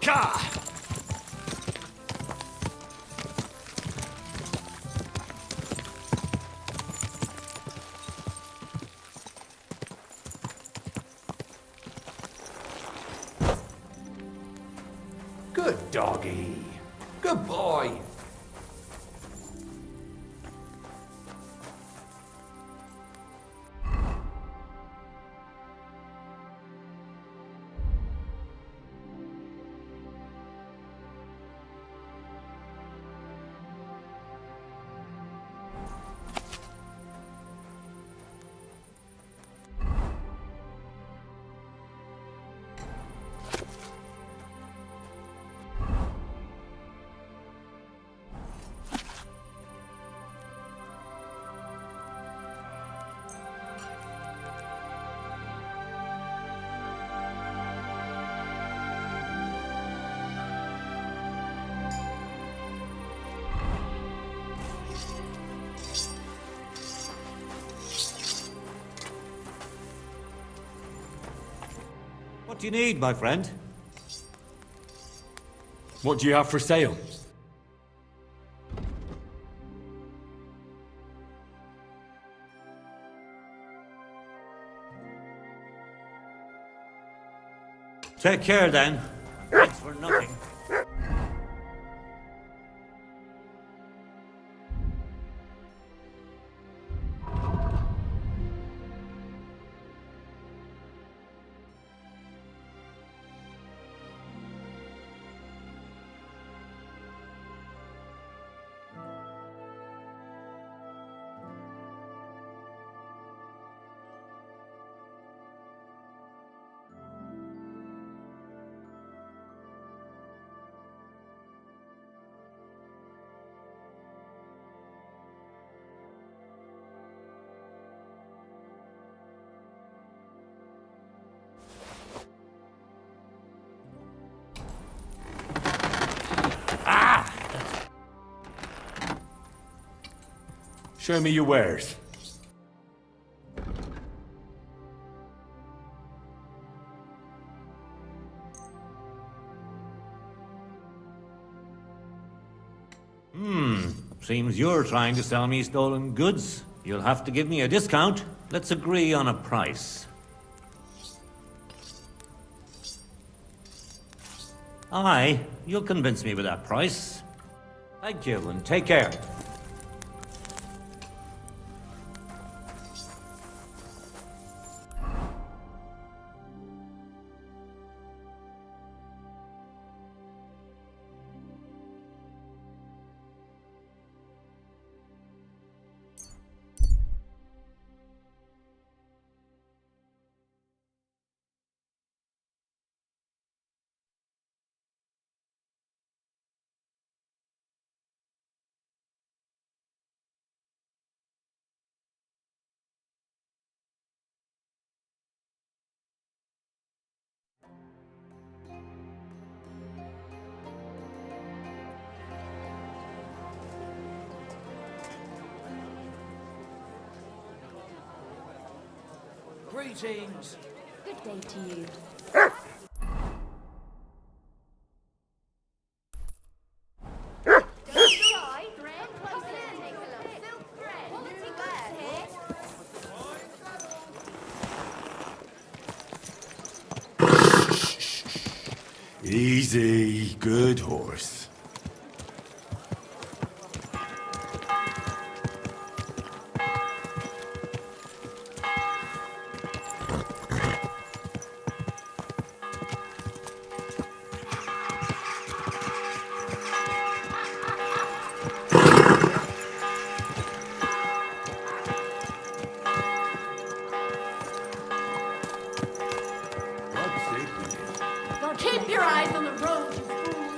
Ka! Good doggy. Good boy. What do you need, my friend? What do you have for sale? Take care, then. Thanks for nothing. Show me your wares. Seems you're trying to sell me stolen goods. You'll have to give me a discount. Let's agree on a price. Aye, you'll convince me with that price. Thank you, and take care. Greetings. Good day to you. Easy, good horse. Keep your eyes on the road, you fools!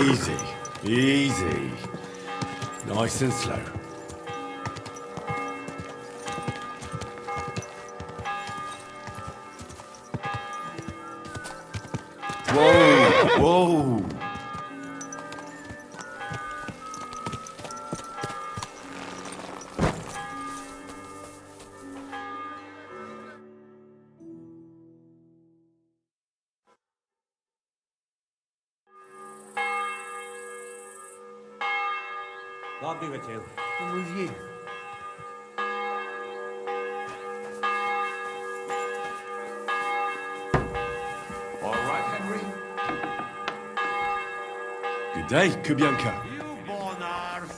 Easy, easy. Nice and slow. Whoa, whoa. God be with you. And with you. All right, Henry. Good day, Kubianka. You bonars.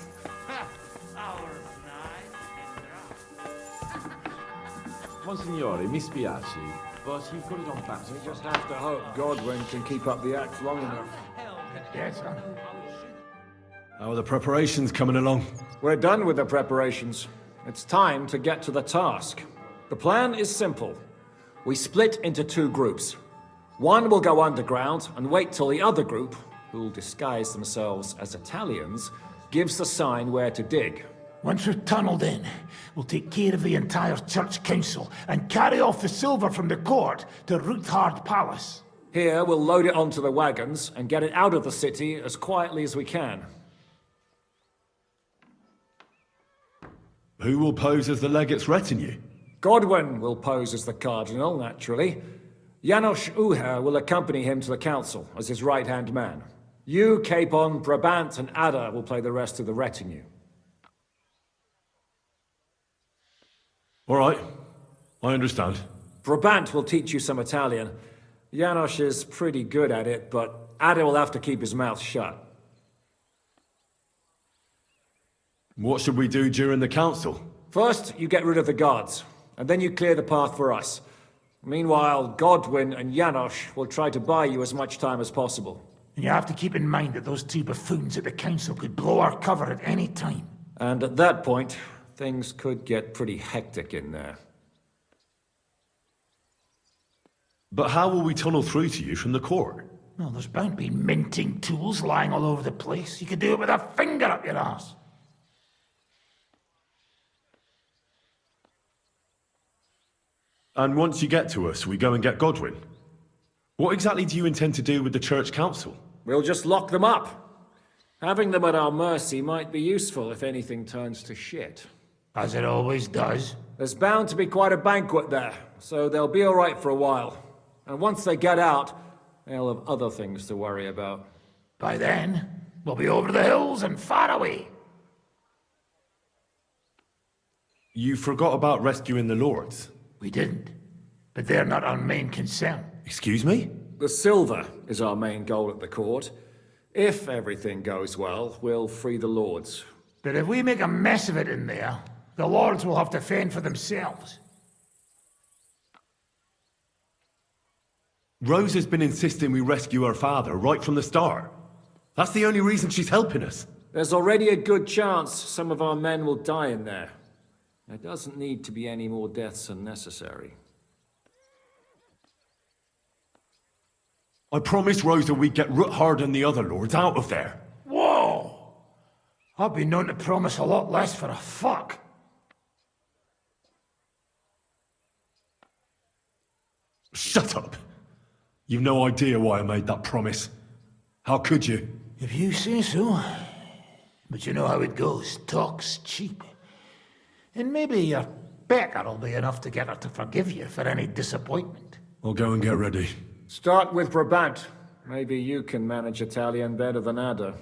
Ours nice. Monsignore, mi spiace, but you've got it on back. We just have to hope Godwin can keep up the act long enough. Yes, sir. How are the preparations coming along? We're done with the preparations. It's time to get to the task. The plan is simple. We split into two groups. One will go underground and wait till the other group, who'll disguise themselves as Italians, gives the sign where to dig. Once we're tunneled in, we'll take care of the entire church council and carry off the silver from the court to Ruthard Palace. Here, we'll load it onto the wagons and get it out of the city as quietly as we can. Who will pose as the legate's retinue? Godwin will pose as the cardinal, naturally. Janos Uher will accompany him to the council as his right-hand man. You, Capon, Brabant, and Ada will play the rest of the retinue. All right, I understand. Brabant will teach you some Italian. Janos is pretty good at it, but Ada will have to keep his mouth shut. What should we do during the council? First, you get rid of the guards, and then you clear the path for us. Meanwhile, Godwin and Janos will try to buy you as much time as possible. And you have to keep in mind that those two buffoons at the council could blow our cover at any time. And at that point, things could get pretty hectic in there. But how will we tunnel through to you from the court? Well, there's bound to be minting tools lying all over the place. You could do it with a finger up your ass. And once you get to us, we go and get Godwin. What exactly do you intend to do with the church council? We'll just lock them up. Having them at our mercy might be useful if anything turns to shit. As it always does. There's bound to be quite a banquet there, so they'll be all right for a while. And once they get out, they'll have other things to worry about. By then, we'll be over the hills and far away. You forgot about rescuing the lords. We didn't. But they're not our main concern. Excuse me? The silver is our main goal at the court. If everything goes well, we'll free the lords. But if we make a mess of it in there, the lords will have to fend for themselves. Rose has been insisting we rescue her father right from the start. That's the only reason she's helping us. There's already a good chance some of our men will die in there. There doesn't need to be any more deaths unnecessary. I promised Rosa we'd get Ruthard and the other lords out of there. Whoa! I've been known to promise a lot less for a fuck. Shut up. You've no idea why I made that promise. How could you? If you say so. But you know how it goes. Talk's cheap. And maybe your beggar will be enough to get her to forgive you for any disappointment. I'll go and get ready. Start with Brabant. Maybe you can manage Italian better than Ada.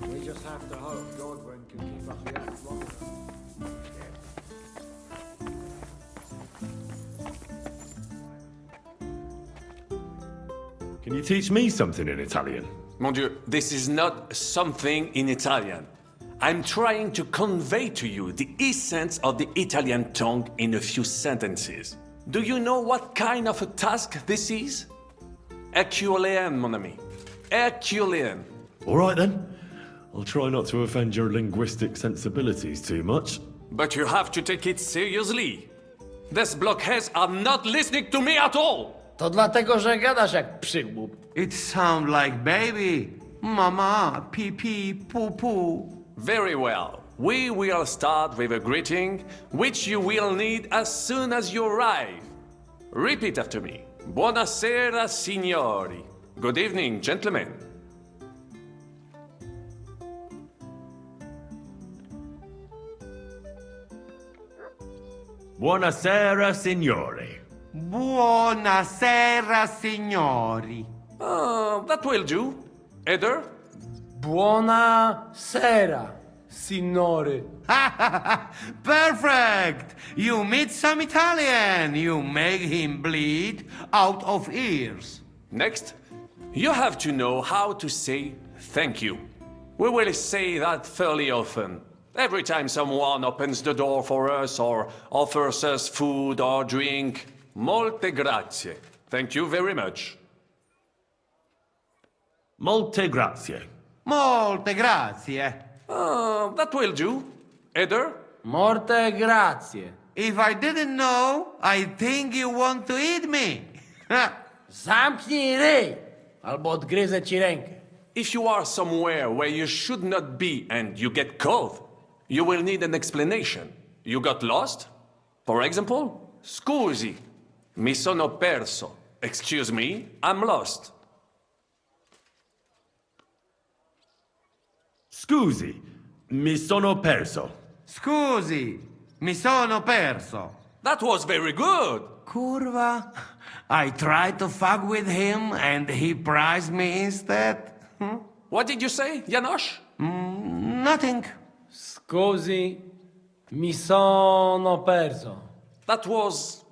We just have to hope Godwin can keep up the act long enough. Can you teach me something in Italian? Mon Dieu, this is not something in Italian. I'm trying to convey to you the essence of the Italian tongue in a few sentences. Do you know what kind of a task this is? Herculean, mon ami. Herculean. All right then. I'll try not to offend your linguistic sensibilities too much. But you have to take it seriously. These blockheads are not listening to me at all. To dlatego, że gadasz jak przygłup. It sounds like baby. Mama, pee pee, poo poo. Very well. We will start with a greeting, which you will need as soon as you arrive. Repeat after me. Buonasera, signori. Good evening, gentlemen. Buonasera, signori. Buonasera, signori. That will do. Eder? Buona sera, signore. Perfect! You meet some Italian. You make him bleed out of ears. Next, you have to know how to say thank you. We will say that fairly often. Every time someone opens the door for us or offers us food or drink. Molte grazie. Thank you very much. Molte grazie. Molte grazie. That will do. Eder? Morte grazie. If I didn't know, I think you want to eat me. Zamknij ryj, albo odgryzę ci rękę. If you are somewhere where you should not be and you get caught, you will need an explanation. You got lost? For example, scusi, mi sono perso. Excuse me, I'm lost. Scusi, mi sono perso. Scusi, mi sono perso. That was very good. Kurva. I tried to fuck with him and he prized me instead. What did you say, Janosch? Nothing. Scusi, mi sono perso. That was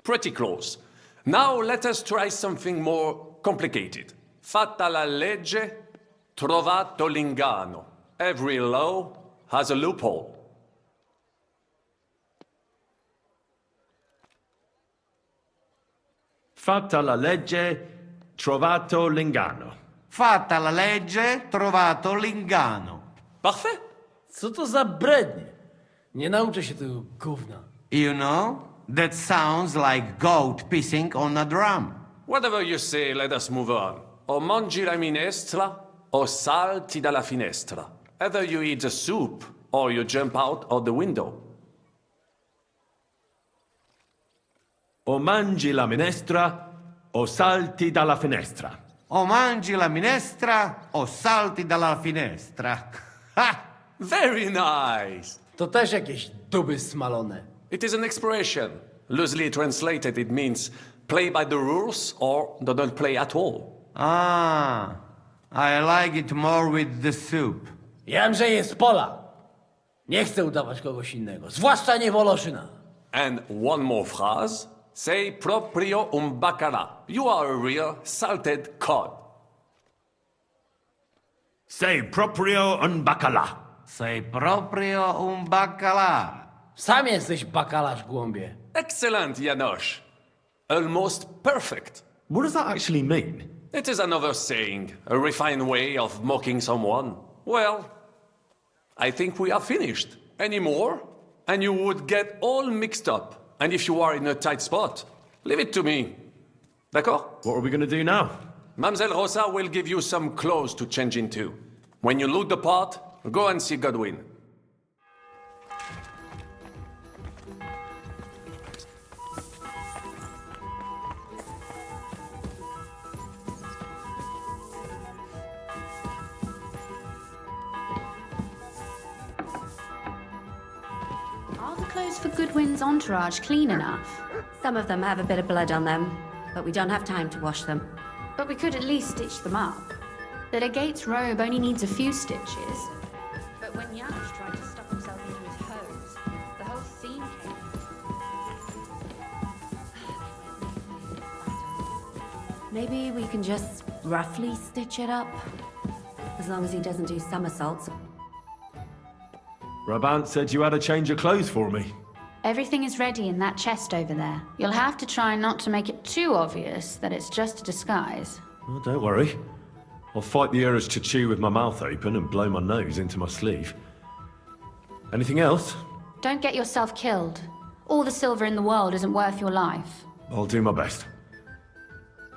pretty close. Now let us try something more complicated. Fatta la legge, trovato l'ingano. Every law has a loophole. Fatta la legge, trovato l'ingano. Fatta la legge, trovato l'ingano. Parfait. Co to za brednie? Nie nauczę się tego gówna. You know, that sounds like goat pissing on a drum. Whatever you say, let us move on. O mangi la minestra, o salti dalla finestra. Either you eat the soup, or you jump out of the window. O mangi la minestra, o salti dalla finestra. O mangi la minestra o salti dalla finestra. Ha! Very nice. To też jakieś duby smalone. It is an expression. Loosely translated, it means play by the rules or don't play at all. Ah, I like it more with the soup. Jamże jest Pola. Nie chcę udawać kogoś innego, zwłaszcza nie Woloszyna. And one more phrase. Say proprio un bacala. You are a real salted cod. Sei proprio un baccalà. Sei proprio un baccalà. Sam jesteś bakalarz, głąbie. Excellent, Janosch. Almost perfect. What does that actually mean? It is another saying, a refined way of mocking someone. Well, I think we are finished. Any more? And you would get all mixed up. And if you are in a tight spot, leave it to me. D'accord? What are we going to do now? Mamselle Rosa will give you some clothes to change into. When you look the part, go and see Godwin. Are the clothes for Goodwin's entourage clean enough? Some of them have a bit of blood on them, but we don't have time to wash them. But we could at least stitch them up. The legate's robe only needs a few stitches. But when Janusz tried to stuff himself into his hose, the whole seam came. Maybe we can just roughly stitch it up? As long as he doesn't do somersaults. Brabant said you had a change of clothes for me. Everything is ready in that chest over there. You'll have to try not to make it too obvious that it's just a disguise. Oh, don't worry. I'll fight the urge to chew with my mouth open and blow my nose into my sleeve. Anything else? Don't get yourself killed. All the silver in the world isn't worth your life. I'll do my best.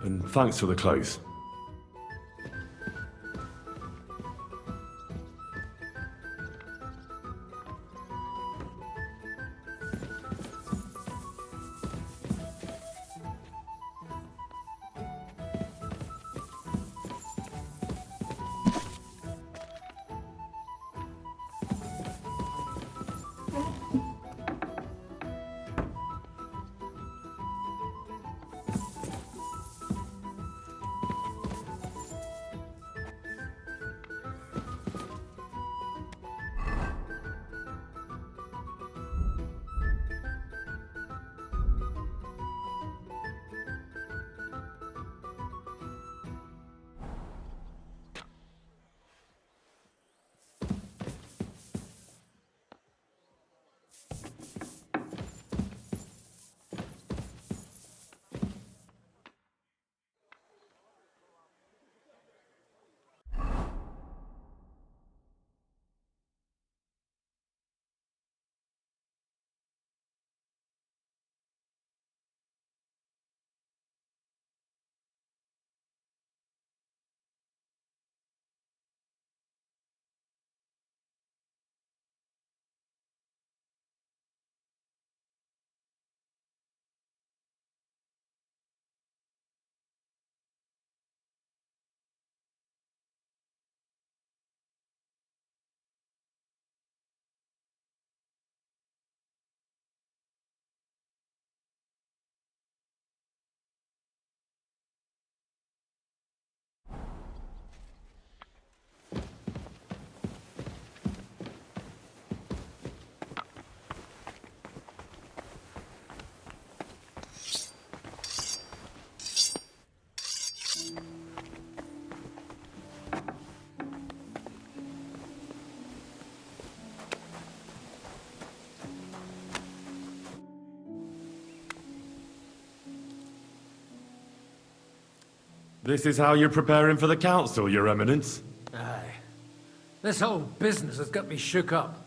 And thanks for the clothes. This is how you're preparing for the council, Your Eminence? Aye. This whole business has got me shook up.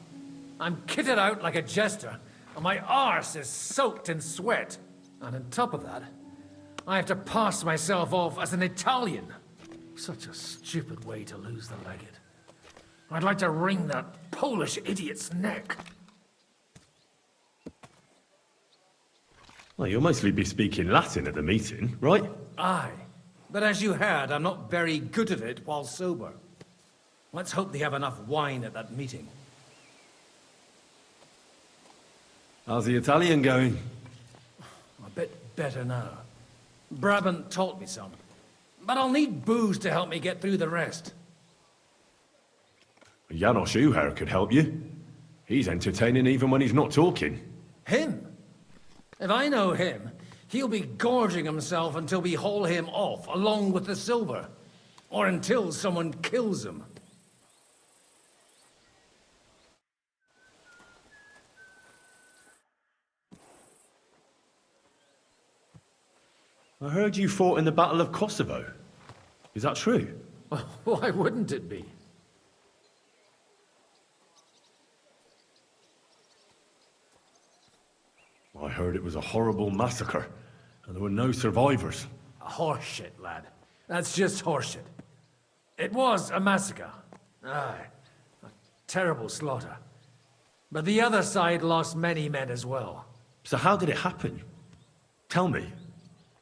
I'm kitted out like a jester, and my arse is soaked in sweat. And on top of that, I have to pass myself off as an Italian. Such a stupid way to lose the legate. I'd like to wring that Polish idiot's neck. Well, you'll mostly be speaking Latin at the meeting, right? Aye. But as you heard, I'm not very good at it while sober. Let's hope they have enough wine at that meeting. How's the Italian going? A bit better now. Brabant taught me some. But I'll need booze to help me get through the rest. Janos Uher could help you. He's entertaining even when he's not talking. Him? If I know him, he'll be gorging himself until we haul him off, along with the silver. Or until someone kills him. I heard you fought in the Battle of Kosovo. Is that true? Why wouldn't it be? I heard it was a horrible massacre, and there were no survivors. Horseshit, lad. That's just horseshit. It was a massacre. Aye. A terrible slaughter. But the other side lost many men as well. So how did it happen? Tell me.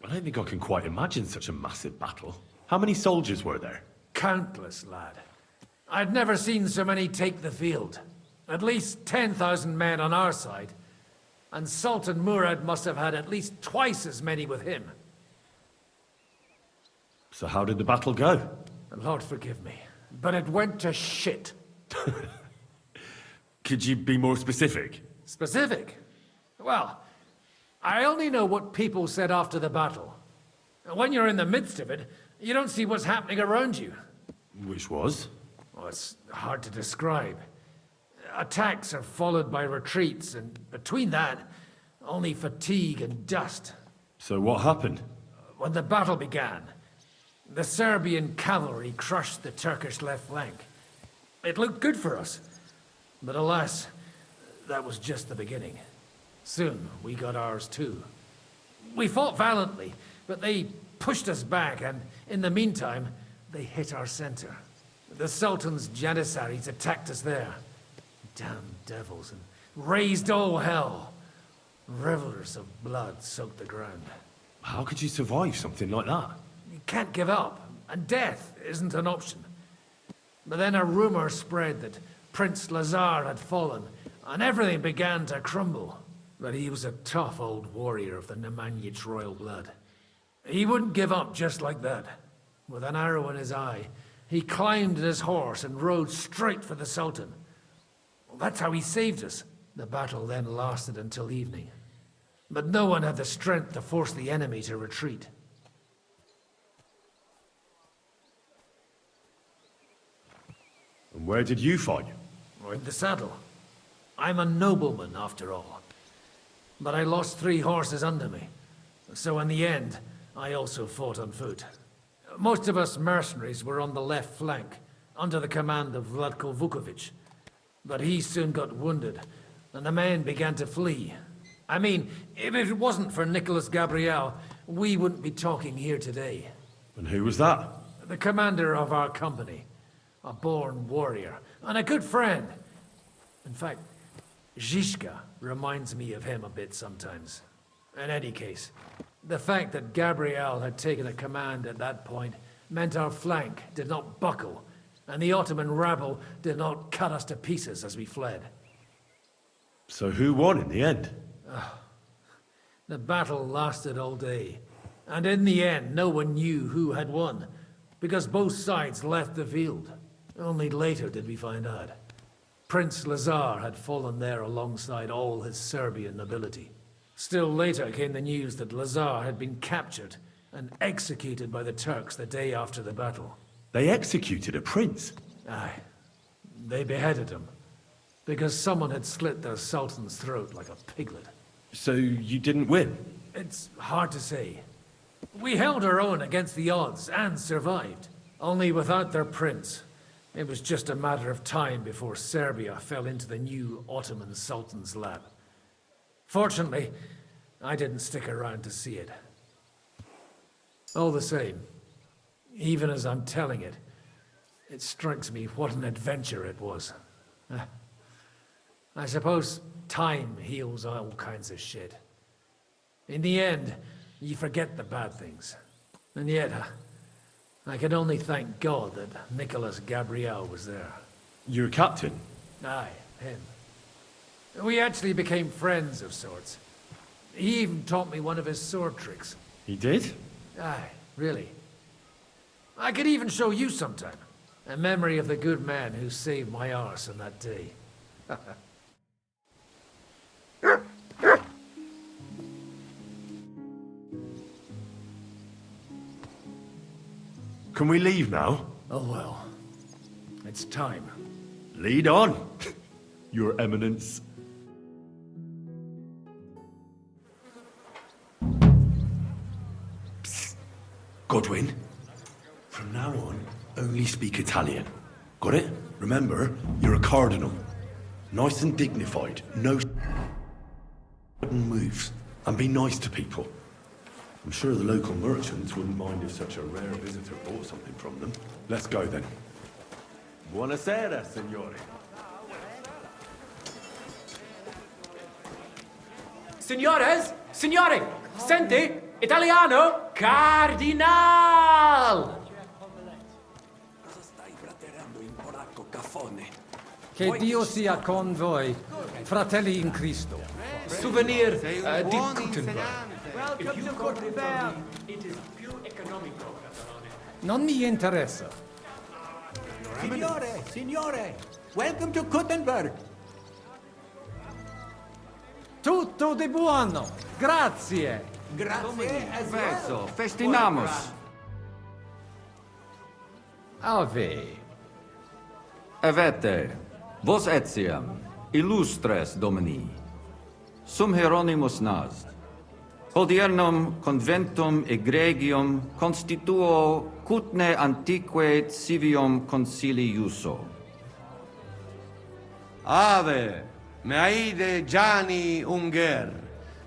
I don't think I can quite imagine such a massive battle. How many soldiers were there? Countless, lad. I'd never seen so many take the field. At least 10,000 men on our side. And Sultan Murad must have had at least twice as many with him. So how did the battle go? Lord forgive me, but it went to shit. Could you be more specific? Specific? Well, I only know what people said after the battle. When you're in the midst of it, you don't see what's happening around you. Which was? Well, it's hard to describe. Attacks are followed by retreats, and between that, only fatigue and dust. So what happened? When the battle began, the Serbian cavalry crushed the Turkish left flank. It looked good for us, but alas, that was just the beginning. Soon, we got ours too. We fought valiantly, but they pushed us back, and in the meantime, they hit our center. The Sultan's Janissaries attacked us there. Damn devils, and raised all hell. Rivers of blood soaked the ground. How could you survive something like that? You can't give up, and death isn't an option. But then a rumor spread that Prince Lazar had fallen, and everything began to crumble. But he was a tough old warrior of the Nemanjic royal blood. He wouldn't give up just like that. With an arrow in his eye, he climbed his horse and rode straight for the Sultan. Well, that's how he saved us. The battle then lasted until evening. But no one had the strength to force the enemy to retreat. And where did you fight? Or in the saddle. I'm a nobleman, after all. But I lost 3 horses under me. So in the end, I also fought on foot. Most of us mercenaries were on the left flank, under the command of Vladko Vukovic. But he soon got wounded, and the men began to flee. I mean, if it wasn't for Nicholas Gabriel, we wouldn't be talking here today. And who was that? The commander of our company. A born warrior, and a good friend. In fact, Zizka reminds me of him a bit sometimes. In any case, the fact that Gabriel had taken a command at that point meant our flank did not buckle, and the Ottoman rabble did not cut us to pieces as we fled. So who won in the end? The battle lasted all day, and in the end no one knew who had won, because both sides left the field. Only later did we find out. Prince Lazar had fallen there alongside all his Serbian nobility. Still later came the news that Lazar had been captured and executed by the Turks the day after the battle. They executed a prince? Aye. They beheaded him, because someone had slit their sultan's throat like a piglet. So you didn't win? It's hard to say. We held our own against the odds and survived. Only without their prince. It was just a matter of time before Serbia fell into the new Ottoman Sultan's lap. Fortunately, I didn't stick around to see it. All the same, even as I'm telling it, it strikes me what an adventure it was. I suppose time heals all kinds of shit. In the end, you forget the bad things. And yet, I can only thank God that Nicholas Gabriel was there. You're a captain? Aye, him. We actually became friends of sorts. He even taught me one of his sword tricks. He did? Aye, really. I could even show you sometime. A memory of the good man who saved my arse on that day. Can we leave now? Oh well. It's time. Lead on, Your Eminence. Psst. Godwin, from now on, only speak Italian. Got it? Remember, you're a cardinal. Nice and dignified. No sudden moves. And be nice to people. I'm sure the local merchants wouldn't mind if such a rare visitor bought something from them. Let's go then. Buonasera, signore. Signore! Senti? Italiano? Cardinal! Cosa stai praterando in polacco, caffone? Che Dio sia con voi, fratelli in Cristo. Souvenir Sei un di buon Gutenberg. insegnante. Non mi interessa. Signore, welcome to Gutenberg. Tutto di buono, grazie. Grazie as well. Festinamos. Ave. Evete, vos etiam, illustres domini, sum Hieronymus nast, hodiernum conventum egregium constituo cutne antique civium concili iuso. Ave, Meaide Gianni Unger,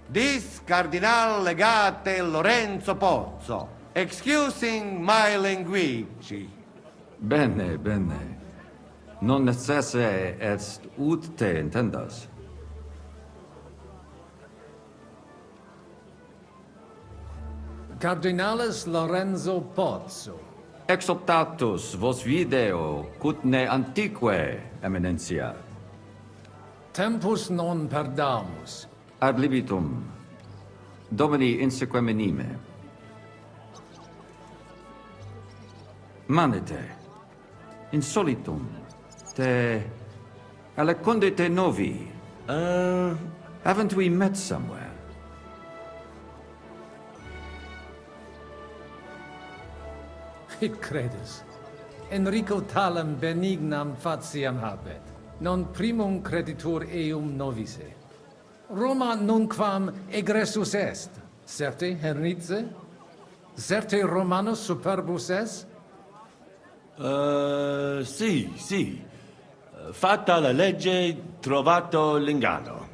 dis Cardinal Legate Lorenzo Pozzo, excusing my language. Bene, bene. Non necesse est ut te intendas. Cardinalis Lorenzo Pozzo. Exoptatus vos video cutne antique, eminencia. Tempus non perdamus. Ad libitum, Domini inseque menime. Manete, insolitum, te alecundite novi. Haven't we met somewhere? Hic credus. Enrico talem benignam faciam habet. Non primum creditur eum novice. Roma nunquam egressus est. Certe Hernice? Certe Romanus superbus est? Sì. Fatta la legge, trovato l'inganno.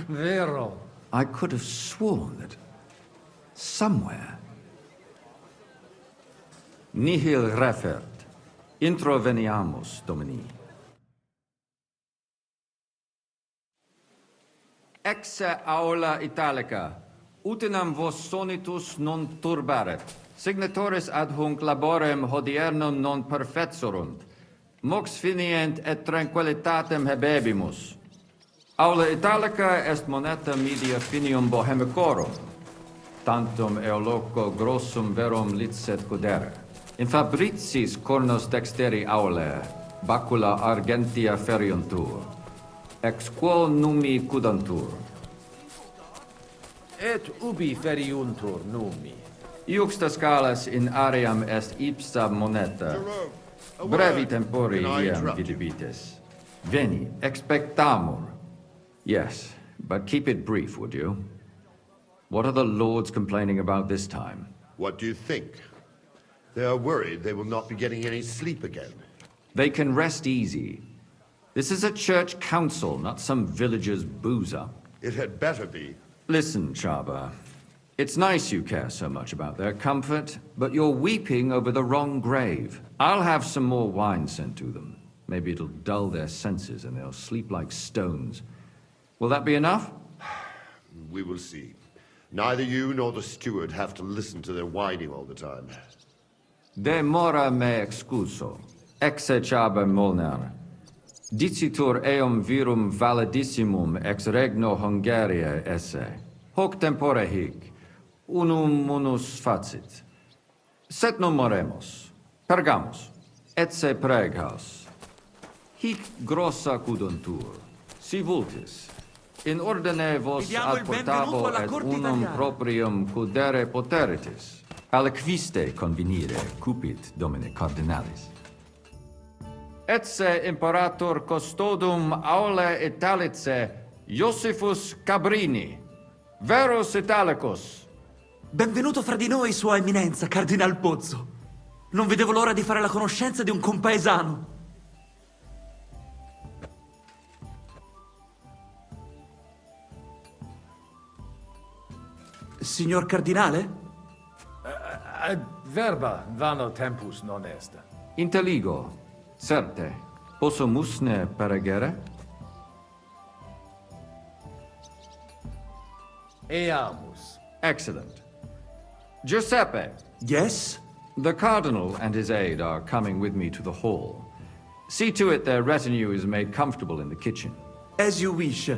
Vero. I could have sworn that somewhere. Nihil refert. Introveniamus, Domini. Exe aula italica. Utinam vos sonitus non turbaret. Signatoris ad hunc laborem hodiernum non perfetsurunt. Mox finient et tranquillitatem habebimus. Aula italica est moneta media finium bohemicorum. Tantum eoloco grossum verum licet cudere. In fabricis cornos dexteri aule, bacula argentia feriuntur. Ex quo numi cudantur. Et ubi feriuntur numi. Iuxta scalas in aream est ipsa moneta. Brevi tempori iam vidibitis. Veni, expectamur. Yes, but keep it brief, would you? What are the lords complaining about this time? What do you think? They are worried they will not be getting any sleep again. They can rest easy. This is a church council, not some villager's boozer. It had better be. Listen, Chaba. It's nice you care so much about their comfort, but you're weeping over the wrong grave. I'll have some more wine sent to them. Maybe it'll dull their senses and they'll sleep like stones. Will that be enough? We will see. Neither you nor the steward have to listen to their whining all the time. Demora me excuso. Exe Chaba Molnar. Dicitur eum virum validissimum ex regno Hungaria esse. Hoc tempore hic. Unum munus facit. Set non moremos. Pergamus. Etse preghaus. Hic grossa cuduntur. Si vultis. In ordine vos ad portabo et unum proprium cudere poteritis. Aliquiste convenire cupit domine cardinalis. Etse imperator custodum aule Italice Iosifus Cabrini. Verus Italicus. Benvenuto fra di noi, Sua Eminenza, Cardinal Pozzo. Non vedevo l'ora di fare la conoscenza di un compaesano. Signor Cardinale? Verba vano tempus non est. Inteligo. Certe. Posso musne peregere? Eamus. Excellent. Giuseppe. Yes? The Cardinal and his aide are coming with me to the hall. See to it their retinue is made comfortable in the kitchen. As you wish.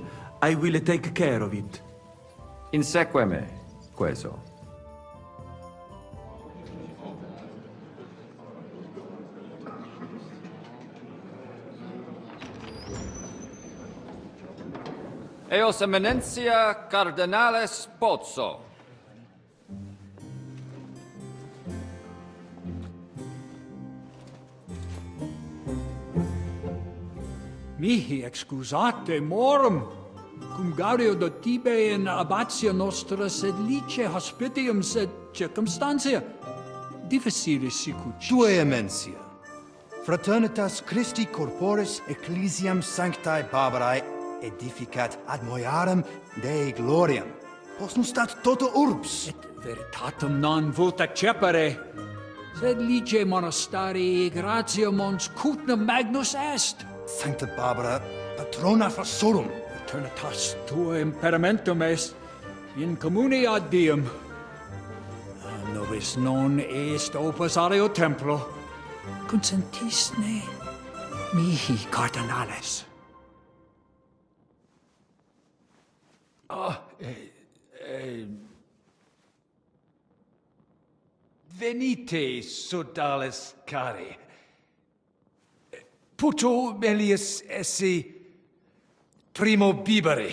I will take care of it. Inseque me, queso. Eos Eminentia Cardinales Pozzo. Mihi excusate morum, cum gaudio do tibe in abatia nostra sed lice hospitium sed circumstantia difficilis sicut. Tue emensia. Fraternitas Christi corporis ecclesiam sanctae Barbarae edificat ad moiarem Dei gloriam. Posnustat toto urbs. Et veritatem non vult accepere, sed lice monastarii gratia mons cutnum magnus est. Sancta Barbara, patrona fassorum. Eternitas tua imperamentum est, in communi ad diem. Nobis non est opus areo templo. Consentisne mihi cardinales. Venite, sodales cari. Puto melius esse primo bibere.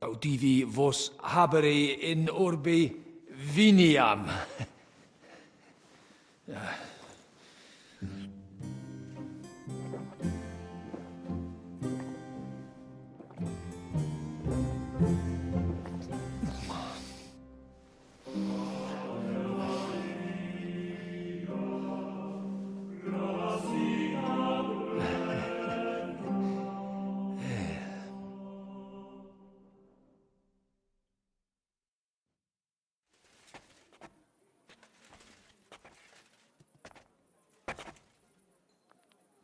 Audivi vos habere in orbe viniam.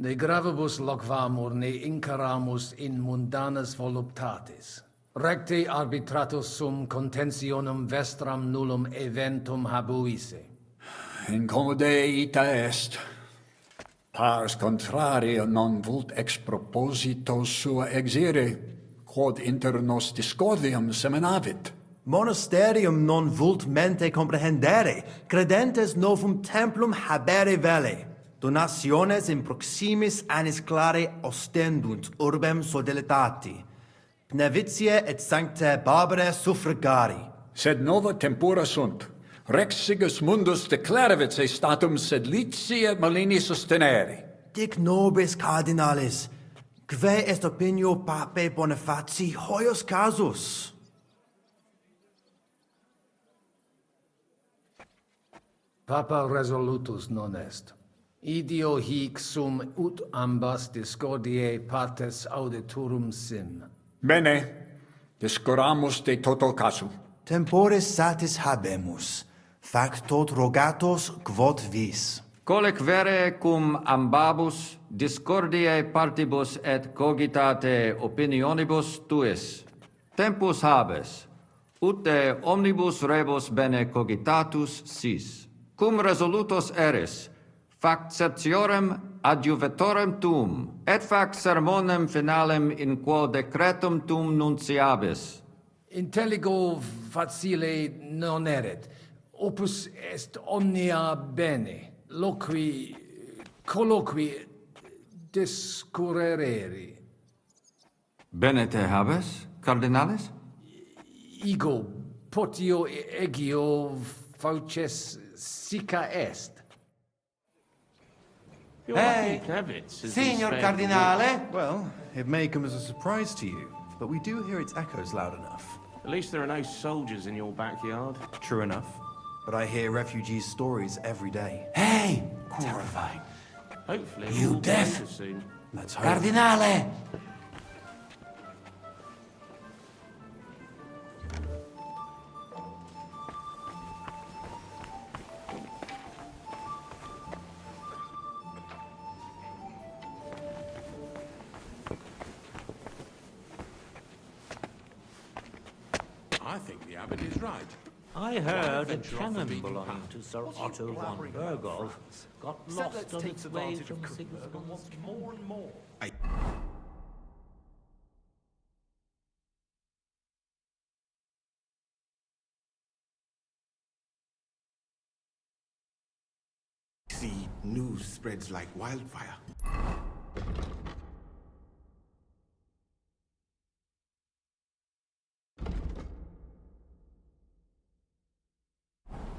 De gravibus loquamur ne incaramus in mundanas voluptatis. Recte arbitratus sum contentionum vestram nullum eventum habuisse. Incommode ita est. Pars contrario non vult ex proposito sua exire, quod inter nos discordium seminavit. Monasterium non vult mente comprehendere, credentes novum templum habere vele. Donationes in proximis annis clare ostendunt urbem sodelitati. Pnevitiae et sanctae Barbarae suffragari. Sed nova tempora sunt. Rex sigus mundus declaravit se statum sed licia malini sostenere. Dic nobis cardinalis, Kve est opinio pape Bonifaci hoios casus? Papa resolutus non est. Idio hic sum ut ambas discordiae partes auditorum sim. Bene. Discuramus de toto casu. Temporis satis habemus. Fac tot rogatos quod vis. Colec vere cum ambabus discordiae partibus et cogitate opinionibus tuis. Tempus habes, ut de omnibus rebus bene cogitatus sis. Cum resolutos eris, fac certiorem adjuvetorem tuum, et fac sermonem finalem in quo decretum tuum nunciabis. Intelligo facile non erit. Opus est omnia bene. Loqui, colloqui, discurrere. Bene te habes, cardinalis? Ego, potio egio fauces sica est. Hey, Signor Cardinale. Well, it may come as a surprise to you, but we do hear its echoes loud enough. At least there are no soldiers in your backyard. True enough. But I hear refugees' stories every day. Hey! Terrifying. Hopefully, You we'll deaf? get soon. Let's hope. Cardinale! I think the abbot is right. I heard a cannon belonging to Sir Otto von Bergov got lost on its way from Sigismund's More and more. See, news spreads like wildfire.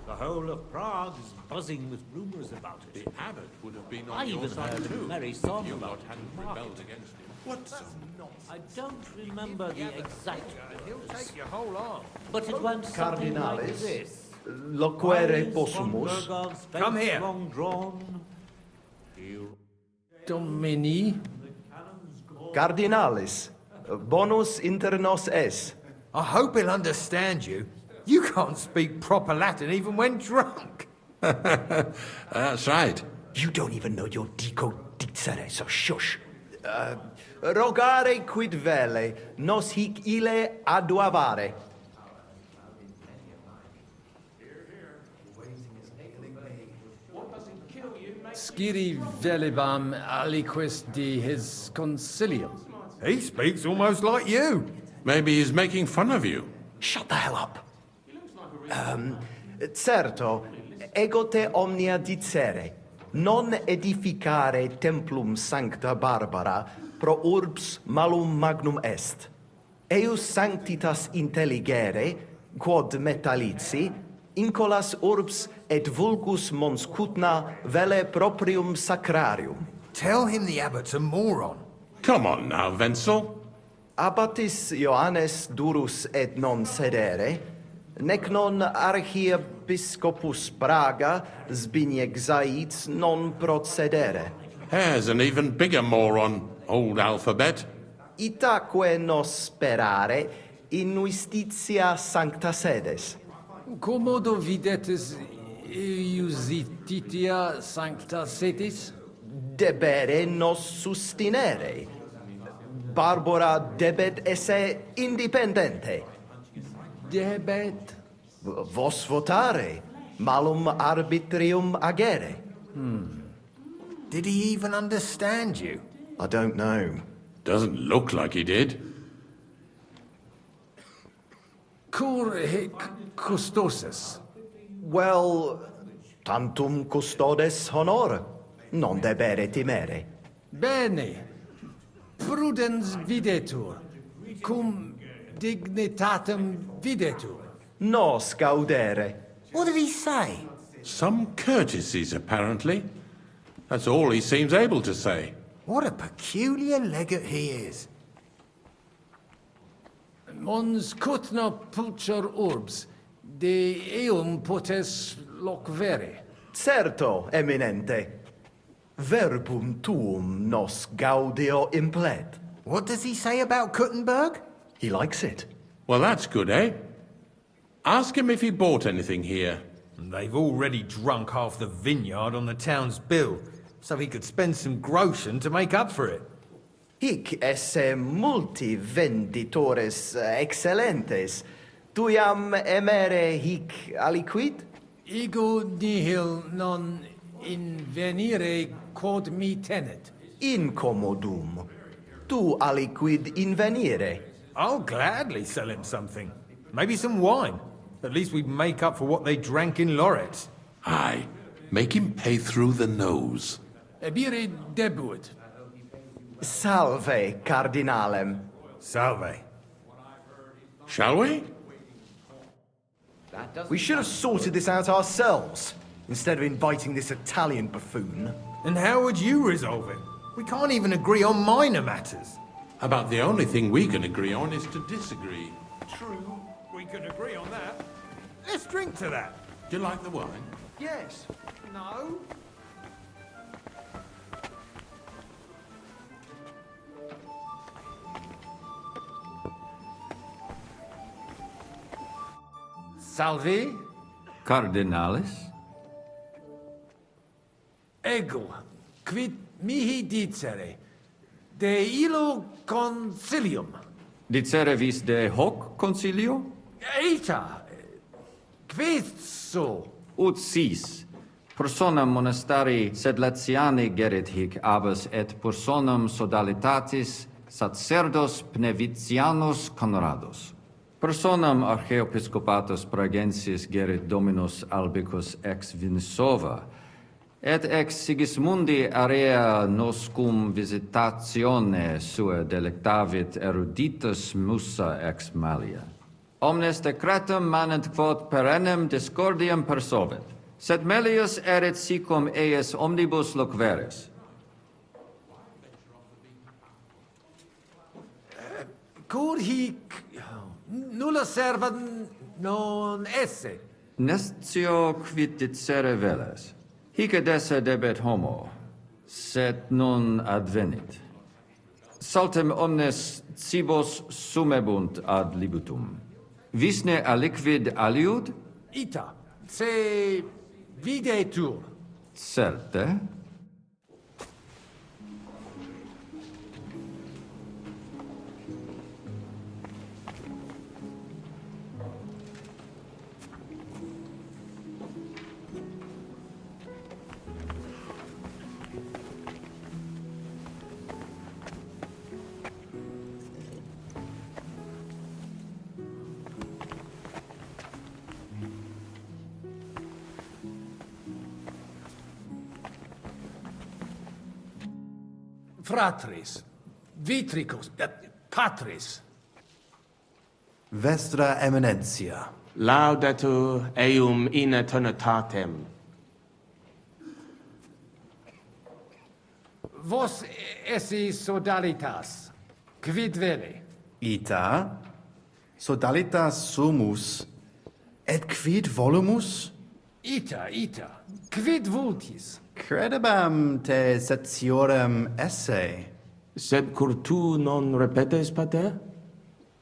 The whole of Prague is buzzing with rumors about it. The abbot would have been I on your even side heard a too. merry song if you about lot it hadn't in market. rebelled against him. What song? I don't remember the exact words, Your whole arm. but it went something like Cardinalis, this. loquere Wise possumus. von Bergov's face Come here. long drawn. Domini. Cardinalis, bonus inter nos es. I hope he'll understand you. You can't speak proper Latin even when drunk. That's right. You don't even know your dico dicere, so shush. Rogare quid vele, nos hic ille aduavare. Sciri velibam aliquis de his concilium. He speaks almost like you. Maybe he's making fun of you. Shut the hell up. Certo, ego te omnia dicere, non edificare templum sancta Barbara pro urbs malum magnum est. Eius sanctitas intelligere, quod metallici, incolas urbs et vulgus mons cutna vele proprium sacrarium. Tell him the abbot's a moron. Come on now, Wenzel. Abatis Ioannes durus et non sedere, nec non archiepiscopus Praga Zbigniew Zaitz non procedere. Here's an even bigger moron, old alphabet. Itaque nos sperare in justitia sancta sedes. Commodo videtis iusititia sancta sedis? Debere nos sustinere. Barbara debet esse independente. Debet? Vos votare, malum arbitrium agere. Did he even understand you? I don't know. Doesn't look like he did. Cur hic custosus? Well, tantum custodes honor, non debere timere. Bene. Prudens videtur, cum dignitatem videtur. Nos gaudere. What did he say? Some courtesies, apparently. That's all he seems able to say. What a peculiar legate he is. Mons cutna pulcher urbs, de eum potes locvere. Certo, eminente. Verbum tuum nos gaudio implet. What does he say about Kuttenberg? He likes it. Well, that's good, eh? Ask him if he bought anything here. They've already drunk half the vineyard on the town's bill, so he could spend some groschen to make up for it. Hic esse multi venditores excellentes. Tuiam emere hic aliquid? Ego nihil non invenire quod mi tenet. Incommodum. Tu aliquid invenire. I'll gladly sell him something. Maybe some wine. At least we'd make up for what they drank in Lorette. Aye, make him pay through the nose. Ebire debuit. Salve, cardinalem. Salve. Shall we? We should have sorted this out ourselves, instead of inviting this Italian buffoon. And how would you resolve it? We can't even agree on minor matters. About the only thing we can agree on is to disagree. True, we could agree on that. Let's drink to that. Do you like the wine? Yes. No. Salve. Cardinalis? Ego, quid mihi dicere, de illo concilium. Dicere vis de hoc concilio? Eita, quid so? Ut sis. Personam monastari sed Latiani gerit hic abas et personam sodalitatis sacerdos pnevitianos conrados. Personam archeepiscopatus pragensis gerit dominus albicus ex Vinsova, et ex Sigismundi area noscum visitatione sua delectavit eruditus musa ex malia. Omnes decretum manent quod perennem discordiam persolvet, sed melius erit sicum eius omnibus loqueres. Cur hic nulla serva non esse. Nestio quid dicere veles. Hic ed esse debet homo, sed non advenit. Saltem omnes cibos sumebunt ad libitum. Visne aliquid aliud? Ita, se videtur. Certe. Fratris, vitricus, patris. Vestra Eminentia. Laudetur eum in eternitatem. Vos esse sodalitas, quid vene? Ita, sodalitas sumus, et quid volumus? Ita, quid vultis? Credebam te setiorem esse. Sed cur tu non repetes, pater?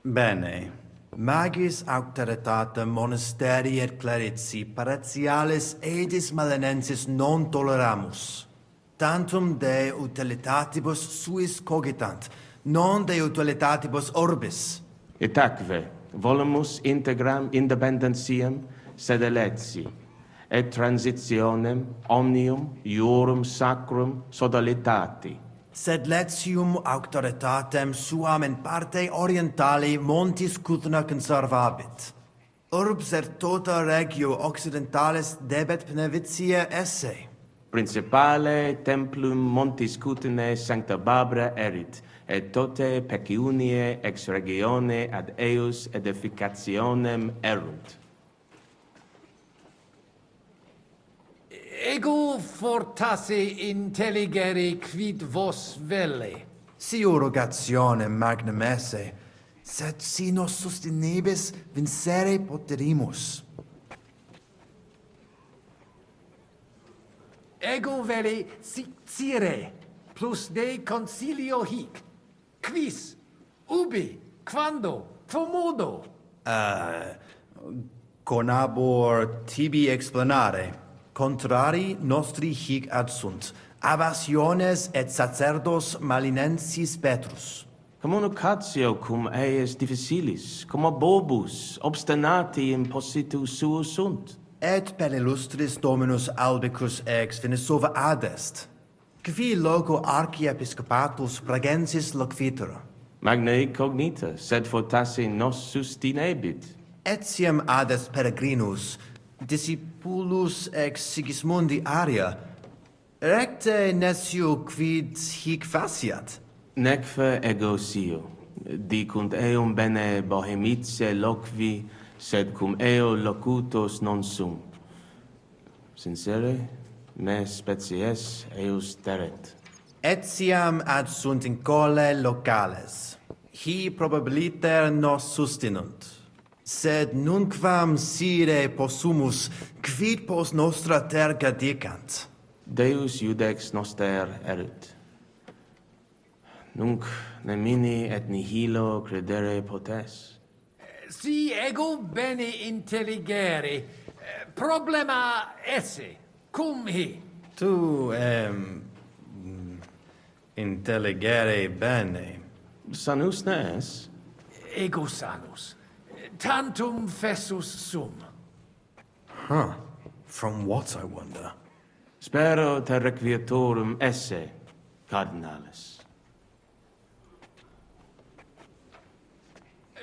Bene. Magis auctoritatem monasteri et clerici paratialis edis malenensis non toleramus. Tantum de utilitatibus suis cogitant, non de utilitatibus orbis. Et atque, volumus integram independentiam sed eletsi, et transitionem omnium iorum sacrum sodalitati. Sed letium auctoritatem suam in parte orientali montis Cutna conservabit. Urbs et tota regio occidentalis debet pnevitia esse. Principale templum montis Cutnae sancta Barbara erit, et tote peciunie ex regione ad eius edificationem erunt. Ego fortasse intelligere quid vos velle. Si urogatione magnum esse, sed si nos sustinebis vincere poterimus. Ego velle sicire, plus de concilio hic. Quis, ubi, quando, quomodo? Conabor tibi explanare. Contrari nostri hic adsunt. Abassiones et sacerdos malinensis Petrus. Communicatio cum eius difficilis, cum bobus, obstinati impositus suus sunt. Et per illustris Dominus albicus ex Venesova adest. Qui loco archiepiscopatus pragensis loquitur. Magna cognita, sed fortasse nos sustinebit. Etiam adest peregrinus, discipulus ex Sigismundi Aria, recte nescio quid hic faciat. Necfe ego sio, dicunt eum bene Bohemice loqui, sed cum eo locutos non sum. Sincere, me species eus teret. Etiam adsunt in cole locales. Hi probabiliter nos sustinunt. Sed nunquam sire possumus, quid post nostra terga dicant. Deus iudex noster erit. Nunc nemini et nihilo credere potes. Si ego bene intelligere, problema esse, cum hi? Tu, intelligere bene. Sanus ne es? Ego sanus. Tantum fessus sum. Huh. From what, I wonder? Spero te requietorum esse, cardinalis.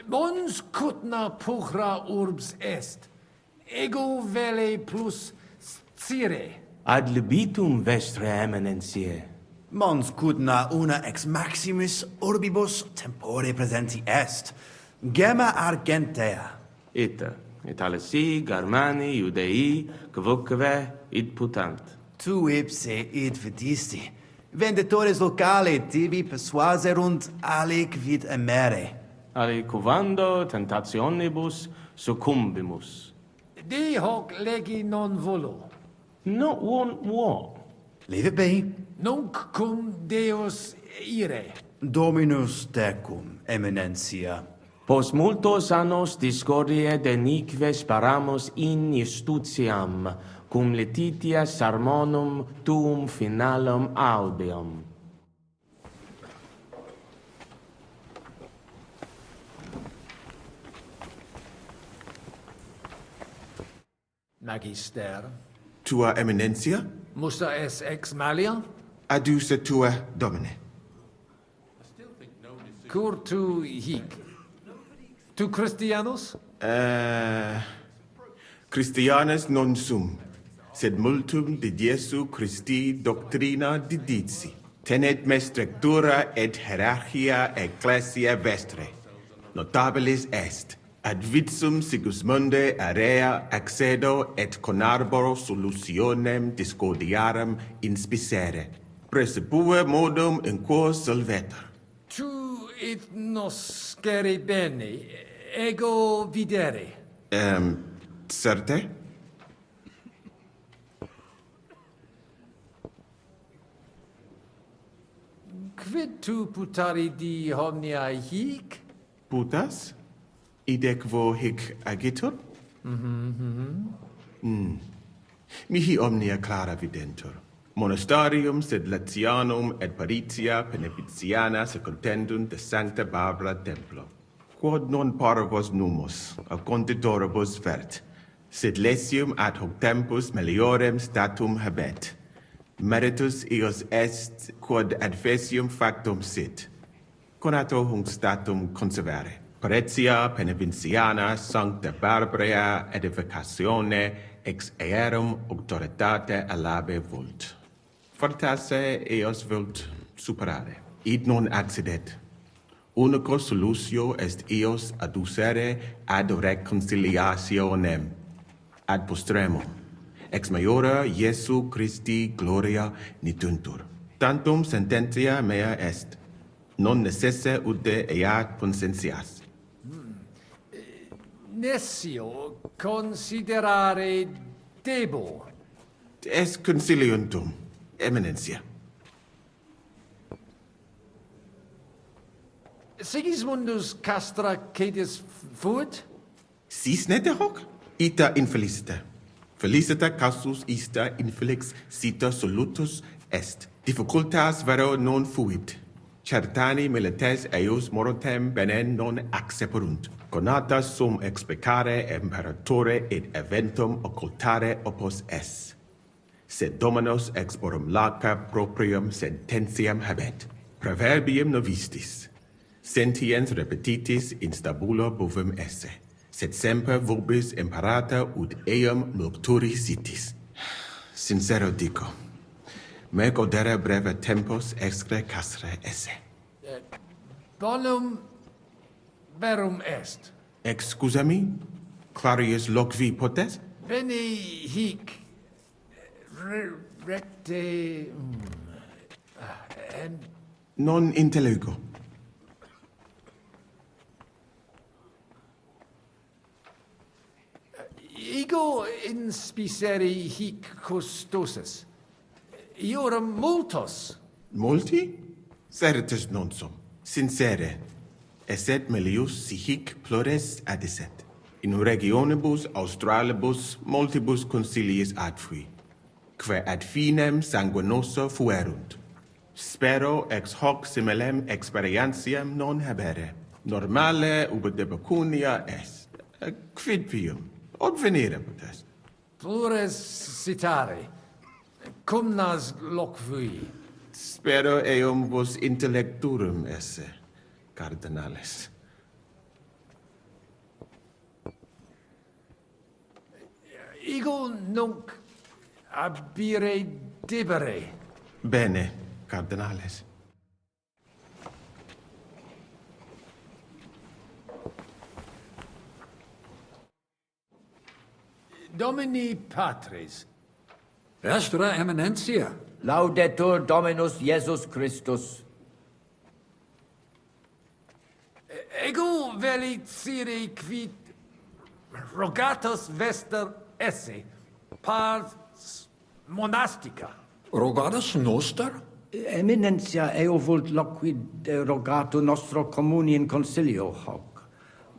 Mons cutna puchra urbs est. Ego vele plus scire. Ad libitum vestre eminentiae. Mons cutna una ex maximis urbibus tempore presenti est. Gemma argentea. Ita, Italisi, Germani, Judei, quoque id putant. Tu ipse id vidisti. Venditores locale tibi persuaserunt alic vid emere. Ali cuvando tentationibus succumbimus. De hoc legi non volo. No one what? Leave it be. Nunc cum Deus ire. Dominus tecum, eminentia. Post multos annos discordie denique sparamus in justitiam, cum letitia sermonum tuum finalum audeum. Magister. Tua eminencia? Musta es ex malia? Adduce tua domine. Cur tu hic? Tu Christianus? Christianus non sum, sed multum de Jesu Christi doctrina didici. Tenet me structura et hierarchia ecclesia vestre. Notabilis est. Ad vitsum Sigismunde area accedo et conarboro solutionem discordiarum inspicere. Precipue modum in quo solvetur. Tu it nos scere bene, ego videre. Certe? Quid tu putari di omnia hic? Putas? Idec vo hic agitur? Mihi omnia clara videntur. Monastarium sed Latianum et Paritia Beneficiana secondendunt de Sancta Barbara Templo. Quod non parvos numus, a conditoribus vert, sed lesium ad hoc tempus meliorem statum habet. Meritus eos est quod adfesium factum sit. Conato hunc statum conservare. Paritia Beneficiana Sancta Barbara edificatione ex aerum auctoritate alabe vult. Fortasse eos vult superare. Id non accidet. Unico solutio est eos adducere ad reconciliationem, ad postremo. ex maiora Jesu Christi gloria nituntur. Tantum sententia mea est, non necesse ude eat consentias. Nescio considerare debo. Es conciliuntum, eminencia. Sigismundus castra caedis fuit? Sis nete hoc? Ita infelicita. Felicita casus ista infelix cita solutus est. Difficultas vero non fuit. Certani milites eius morotem bene non acceperunt. Conatas sum ex peccare imperatore et eventum occultare opus es. Sed Dominus ex borum laca proprium sententiam habet. Proverbium novistis. Sentiens repetitis in stabulo bovem esse. Sed semper vobis imparata ut eum nocturi sitis. Sincero dico, me godere breve tempus excre castre esse. Bonum verum est. Excusami, clarius loqui potes? Beni hic recte and Non intelligo. ego inspicere hic custosus. Iorum multos. Multi? Certus non sum. Sincere. Esset melius si hic plures adisset. In regionibus australibus multibus conciliis adfui. Que ad finem sanguinoso fuerunt. Spero ex hoc similem experientiam non habere. Normale ubi de pecunia est. Quid vium? Od venire potest? Plures citare. Cum nas loqui. Spero eum vos intellecturum esse, cardinales. Ego nunc abire debere. Bene, cardinales. Domini Patris. Vestra Eminentia. Laudetur Dominus Iesus Christus. Ego velicire quid rogatus vester esse pars monastica. Rogatus noster? Eminentia eo vult loquid rogato nostro communi in concilio hoc.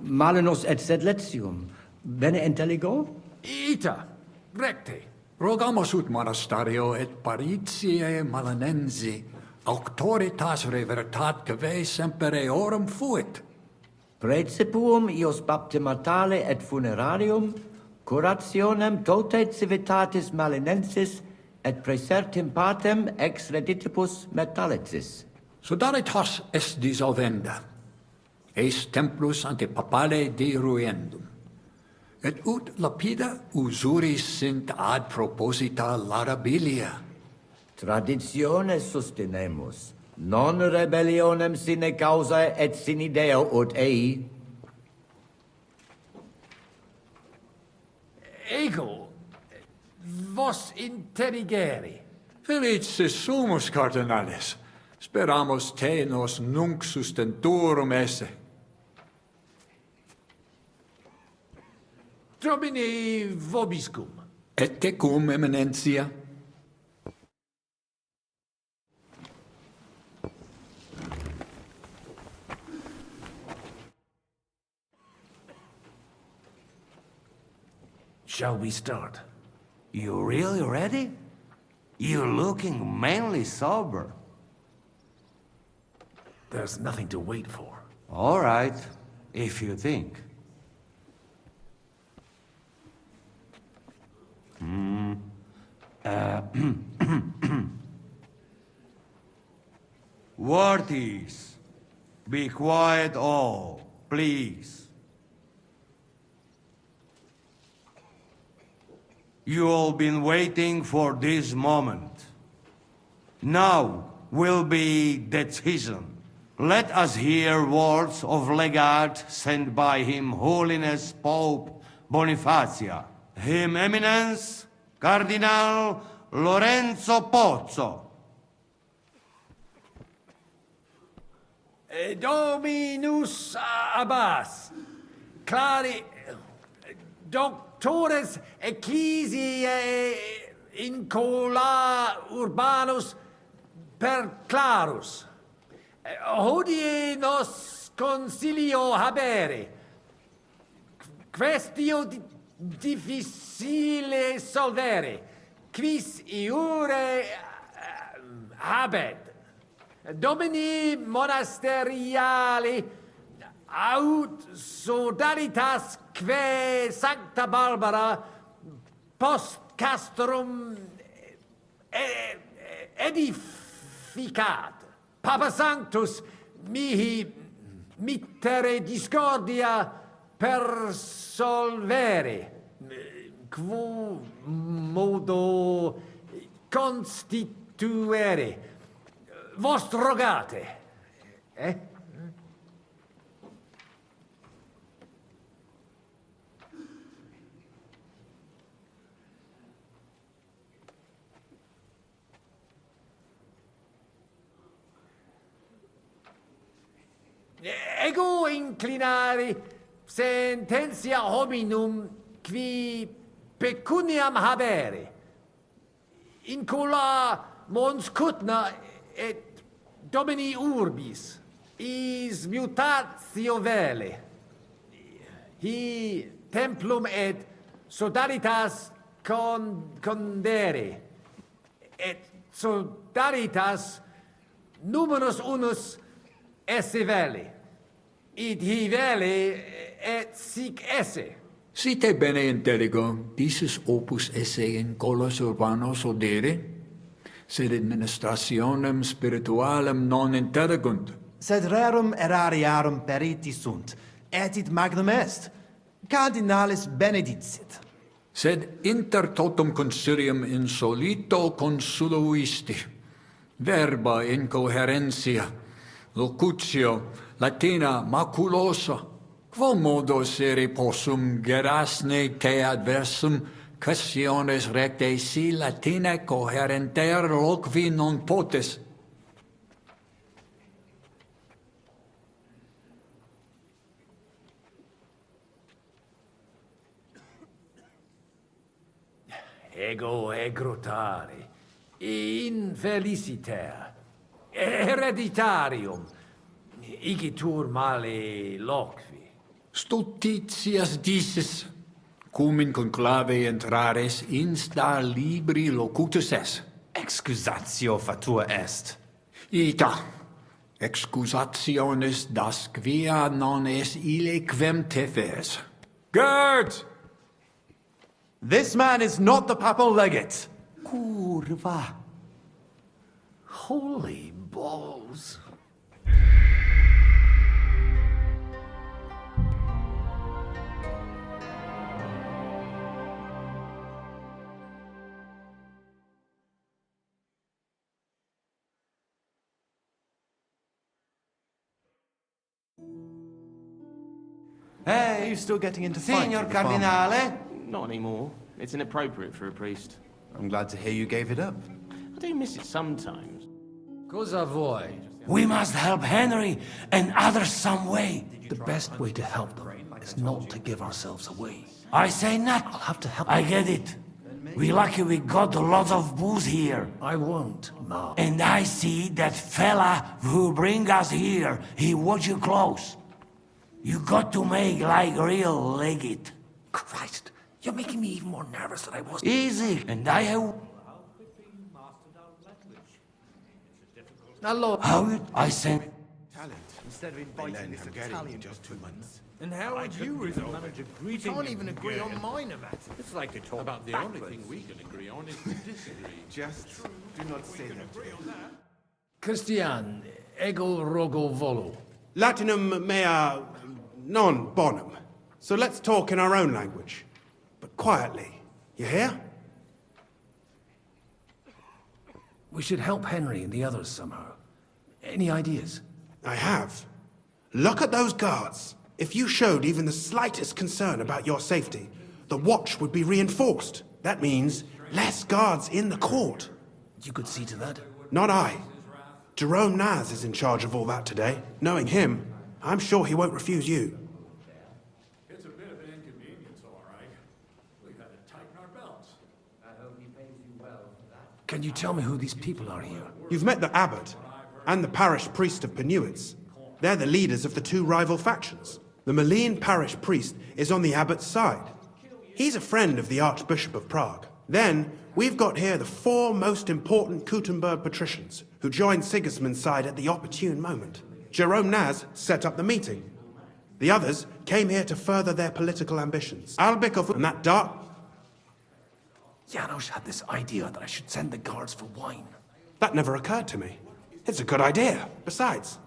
Malinus et sed letium. Bene intelligo? Ita, recte. Rogamus ut monastario et paritiae malanensi, auctoritas revertat cave semper eorum fuit. Praecipuum ios baptimatale et funerarium, curationem tote civitatis malinensis, et praesertim patem ex reditibus metallicis. Sodalitas est dissolvenda, eis templus ante papale deruendum. Et ut lapida usuris sint ad proposita laudabilia. Traditione sustinemus, non rebellionem sine causa et sine Deo ut ei. Ego vos interrigere. Felices sumus, cardinales. Speramus te nos nunc sustentorum esse. Domini vobiscum. Et tecum, eminentia. Shall we start? You really ready? You're looking mainly sober. There's nothing to wait for. All right, if you think. Worthies, be quiet all, please. You all been waiting for this moment. Now will be the season. Let us hear words of legate sent by Him Holiness Pope Bonifacia. Him Eminence, Cardinal Lorenzo Pozzo. Dominus Abbas, clari doctores ecclesiae incola urbanus per clarus. Hodie nos consilio habere, questio difficile solvere, quis iure habet. Domini monasteriali aut sodalitas que Sancta Barbara post castrum edificat. Papa Sanctus mihi mittere discordia per solvere, quo modo constituere. Vos rogate, eh? Ego inclinari sententia hominum qui pecuniam habere, incula mons cutna et domini urbis, is mutatio vele, hi templum et sodalitas condere, et sodalitas numerus unus esse vele, id hi vele et sic esse. Si te bene intelligo, dices opus esse in colos urbanos odere, sed administrationem spiritualem non intellegunt. Sed rerum erariarum periti sunt, et id magnum est. Cardinalis benedicit. Sed inter totum consilium insolito consuluisti, verba incoherentia, locutio Latina maculosa, quo modo sere possum gerasne te adversum questiones recte si Latina coherenter loqui non potes. Ego egrotare, infeliciter, hereditarium, igitur male loqui. Stultitias dices, cum in conclave entrares insta libri locutus es. Excusatio fatua est. Ita, excusationes das quia non es ille quem tefes. Guard! This man is not the papal legate. Curva. Holy balls. Hey, you still getting into fights? Signor Cardinale? Not anymore. It's inappropriate for a priest. I'm glad to hear you gave it up. I do miss it sometimes. Cosa vuoi? We must help Henry and others some way. The best way to help them is not to give ourselves away. I say not. I'll have to help I them. get it. We lucky we got a lot of booze here. I won't, no. And I see that fella who bring us here. He watch you close. You got to make like real legate. Christ, you're making me even more nervous than I was. Easy, and I have... Allora, How I sent... Talent. Instead of inviting this Italian just 2 months. And how would you resolve it? We can't even agree on minor matters. It's like to talk about the only thing we can agree on is to disagree. Just do not say that. Christian, ego rogo volo. Latinum mea non bonum. So let's talk in our own language. But quietly. You hear? We should help Henry and the others somehow. Any ideas? I have. Look at those guards. If you showed even the slightest concern about your safety, the watch would be reinforced. That means Less guards in the court. You could see to that? Not I. Jerome Naz is in charge of all that today. Knowing him, I'm sure he won't refuse you. It's a bit of an inconvenience, all right. We've had to tighten our belts. I hope he pays you well for that. Can you tell me who these people are here? You've met the abbot and the parish priest of Penuitz. They're the leaders of the two rival factions. The Malene parish priest is on the abbot's side. He's a friend of the Archbishop of Prague. Then, we've got here the four most important Kuttenberg patricians, who joined Sigismund's side at the opportune moment. Jerome Naz set up the meeting. The others came here to further their political ambitions. Albikov and that dark... Janos had this idea that I should send the guards for wine. That never occurred to me. It's a good idea. Besides,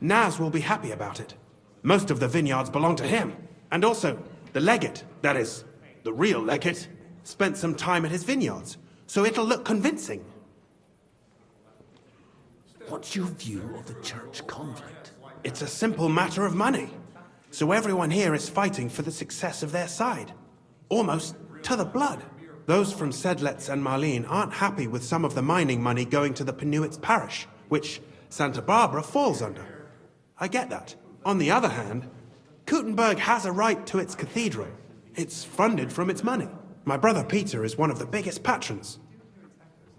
Naz will be happy about it. Most of the vineyards belong to him. And also, the legate, that is, the real legate, spent some time at his vineyards, so it'll look convincing. What's your view of the church conflict? It's a simple matter of money. So everyone here is fighting for the success of their side. Almost to the blood. Those from Sedlec and Malene aren't happy with some of the mining money going to the Penuitz parish, which Santa Barbara falls under. I get that. On the other hand, Kuttenberg has a right to its cathedral. It's funded from its money. My brother Peter is one of the biggest patrons.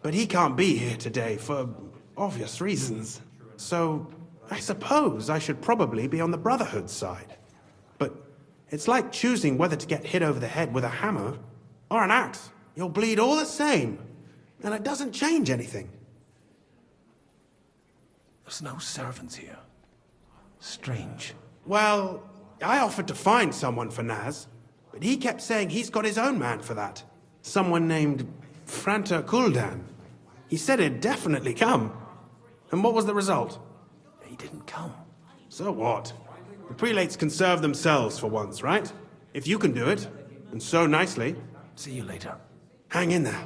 But he can't be here today for obvious reasons. So I suppose I should probably be on the Brotherhood's side. But it's like choosing whether to get hit over the head with a hammer or an axe. You'll bleed all the same, and it doesn't change anything. There's no servants here. Strange. Well, I offered to find someone for Naz, but he kept saying he's got his own man for that. Someone named Franta Kuldan. He said he'd definitely come. And what was the result? He didn't come. So what? The prelates can serve themselves for once, right? If you can do it, and so nicely. See you later. Hang in there.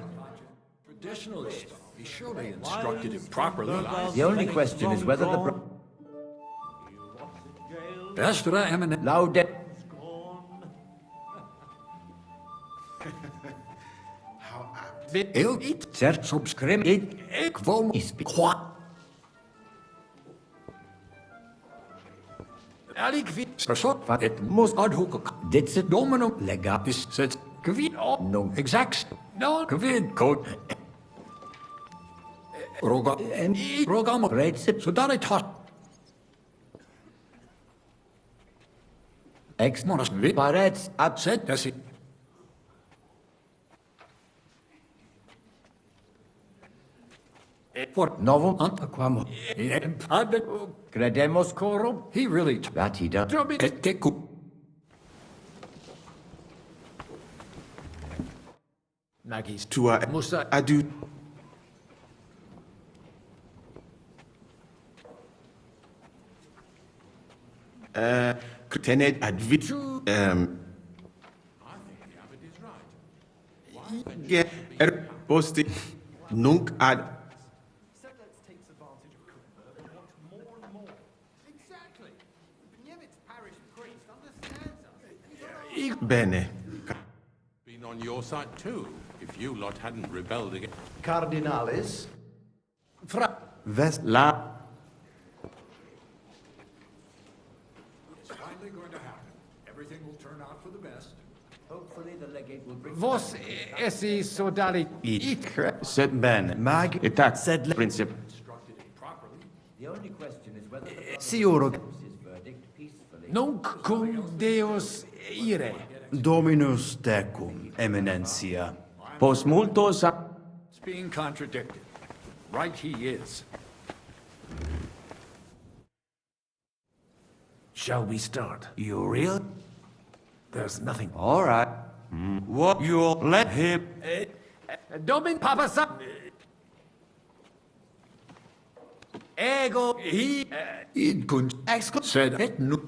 Traditionalist. He surely instructed him properly. The only question is whether the... Vestra eminent. Laudet. Il cert subscribe ik vol is qua. Alik vi versot van het moest adhoek. Dit zit Dominum legatis. zet kwi op. No. Exact. No. Kwid code. Roga. En roga Right zit. zodat het had. Ex Monas Parets. abzet. Dat is for Novum antaquam. Padre. Credemos corum. He really That he does. Maggie's Tua Musa adu Tenet advit posti nunc ad bene. Been on your side too, if you lot hadn't rebelled against... Cardinalis. Vest La It's finally going to happen. Everything will turn out for the best. Hopefully the legate will bring... Vos essi sodali... Set bene. Mag Etat Sedlec. princip. Instructed him properly. The only question is whether the Sioro his verdict peacefully. Nunc cum Deus ire. Dominus tecum, Eminentia. Post multos It's being contradicted. Right he is. Shall we start? You real? There's nothing. all right. What you'll let him... Domin Papa Sa... Ego he... Id kun said it no.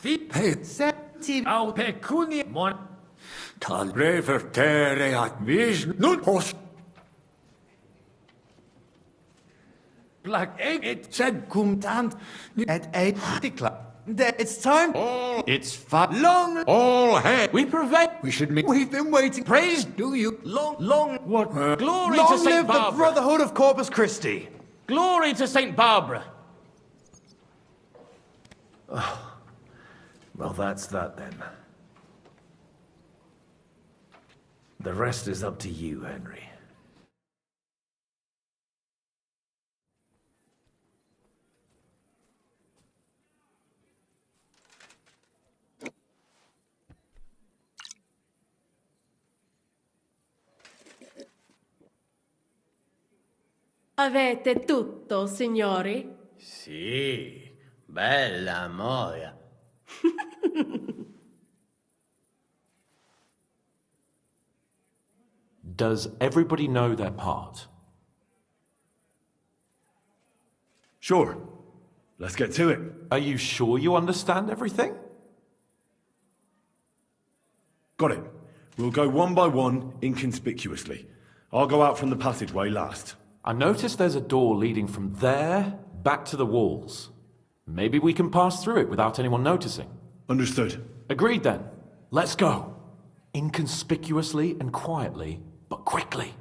Fit Hey, septi au pecunia mon... tal revertere at vision nun post. Black egg it... Sed cum tant et et dicla. It's time. It's long. All hail. We prevail. We should meet. We've been waiting. Praise do you. Long. What? Glory Long to St. live the Barbara! Brotherhood of Corpus Christi. Glory to St. Barbara! Well, that's that then. The rest is up to you, Henry. Avete tutto, signori? Sì, bella moia. Does everybody know their part? Sure. Let's get to it. Are you sure you understand everything? Got it. We'll go one by one, inconspicuously. I'll go out from the passageway last. I noticed there's a door leading from there back to the walls. Maybe we can pass through it without anyone noticing. Understood. Agreed then. Let's go. Inconspicuously and quietly, but quickly.